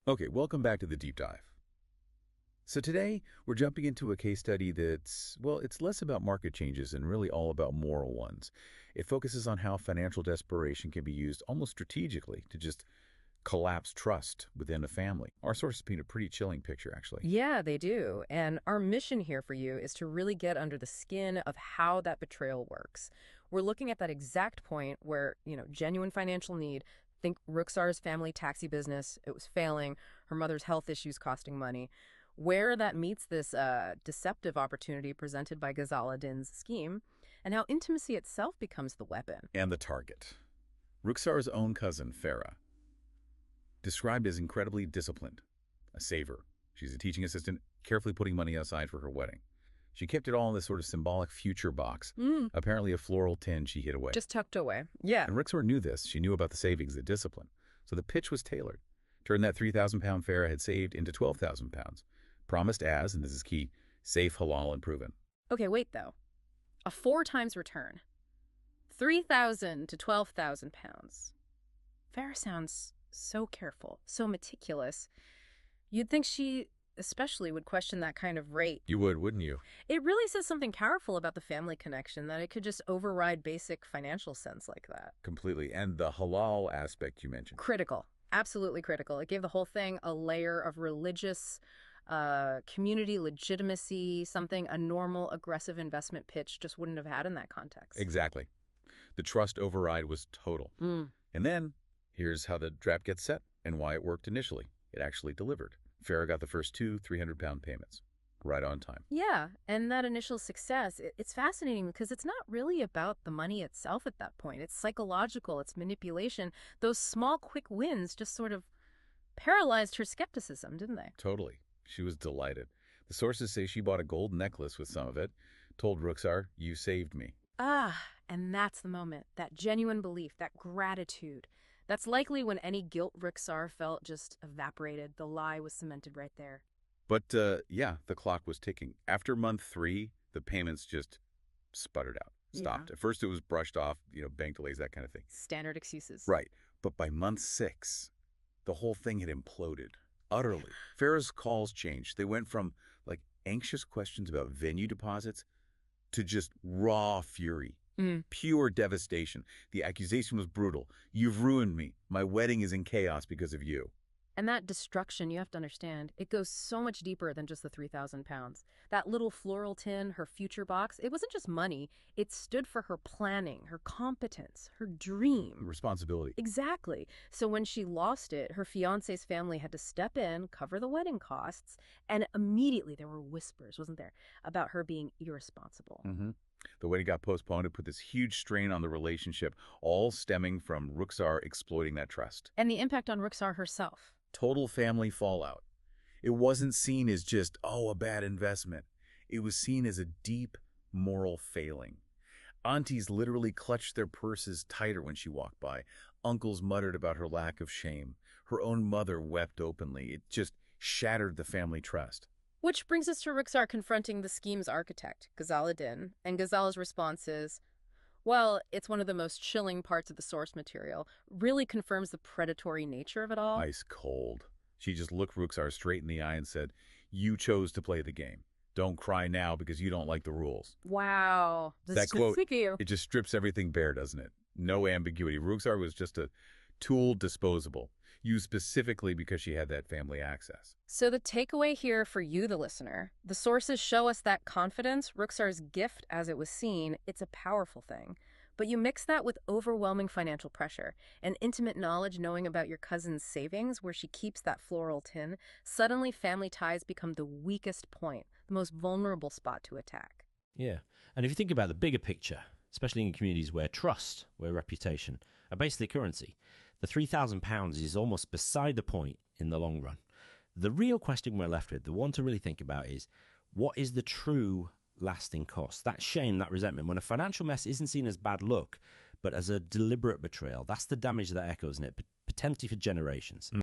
Okay, welcome back to the deep dive. So today, we're jumping into a case study that's, well, it's less about market changes and really all about moral ones. It focuses on how financial desperation can be used almost strategically to just collapse trust within a family. Our sources paint a pretty chilling picture, actually. Yeah, they do. And our mission here for you is to really get under the skin of how that betrayal works. We're looking at that exact point where, genuine financial need. Think Ruxar's family taxi business. It was failing. Her mother's health issues costing money. Where that meets this deceptive opportunity presented by Ghazala Din's scheme, and how intimacy itself becomes the weapon. And the target. Ruxar's own cousin, Farah, described as incredibly disciplined, a saver. She's a teaching assistant, carefully putting money aside for her wedding. She kept it all in this sort of symbolic future box, apparently a floral tin she hid away. Just tucked away. Yeah. And Rixor knew this. She knew about the savings, the discipline. So the pitch was tailored. Turned that 3,000-pound Farah had saved into 12,000 pounds. Promised as, and this is key, safe, halal, and proven. Okay, wait, though. A 4 times return. 3,000 to 12,000 pounds. Farah sounds so careful, so meticulous. You'd think she especially would question that kind of rate. You would, wouldn't you? It really says something powerful about the family connection, that it could just override basic financial sense like that. Completely. And the halal aspect you mentioned. Critical. Absolutely critical. It gave the whole thing a layer of religious community legitimacy, something a normal aggressive investment pitch just wouldn't have had in that context. Exactly. The trust override was total. And then, here's how the trap gets set and why it worked initially. It actually delivered. Farah got the first 2 300-pound payments, right on time. Yeah, and that initial success, it's fascinating because it's not really about the money itself at that point. It's psychological, it's manipulation. Those small, quick wins just sort of paralyzed her skepticism, didn't they? Totally. She was delighted. The sources say she bought a gold necklace with some of it, told Ruxar, "You saved me." And that's the moment, that genuine belief, that gratitude. That's likely when any guilt Ruxar felt just evaporated. The lie was cemented right there. But, yeah, the clock was ticking. After month 3, the payments just sputtered out, stopped. Yeah. At first, it was brushed off, bank delays, that kind of thing. Standard excuses. Right. But by month 6, the whole thing had imploded, utterly. Farah's calls changed. They went from, anxious questions about venue deposits to just raw fury. Pure devastation. The accusation was brutal. "You've ruined me. My wedding is in chaos because of you." And that destruction, you have to understand, it goes so much deeper than just the 3,000 pounds. That little floral tin, her future box, it wasn't just money. It stood for her planning, her competence, her dream. Responsibility. Exactly. So when she lost it, her fiancé's family had to step in, cover the wedding costs, and immediately there were whispers, wasn't there, about her being irresponsible. The wedding got postponed. It put this huge strain on the relationship, all stemming from Ruxar exploiting that trust. And the impact on Ruxar herself. Total family fallout. It wasn't seen as just, a bad investment. It was seen as a deep moral failing. Aunties literally clutched their purses tighter when she walked by. Uncles muttered about her lack of shame. Her own mother wept openly. It just shattered the family trust. Which brings us to Ruxar confronting the scheme's architect, Ghazala Din, and Ghazala's response is, well, it's one of the most chilling parts of the source material, really confirms the predatory nature of it all. Ice cold. She just looked Ruxar straight in the eye and said, "You chose to play the game. Don't cry now because you don't like the rules." Wow. That quote, it just strips everything bare, doesn't it? No ambiguity. Ruxar was just a tool, disposable, used specifically because she had that family access. So the takeaway here for you, the listener, the sources show us that confidence, Ruxar's gift as it was seen, it's a powerful thing. But you mix that with overwhelming financial pressure and intimate knowledge knowing about your cousin's savings, where she keeps that floral tin, suddenly family ties become the weakest point, the most vulnerable spot to attack. Yeah. And if you think about the bigger picture, especially in communities where trust, where reputation are basically currency, the 3,000 pounds is almost beside the point in the long run. The real question we're left with, the one to really think about, is what is the true lasting cost? That shame, that resentment, when a financial mess isn't seen as bad luck, but as a deliberate betrayal, that's the damage that echoes in it, potentially for generations.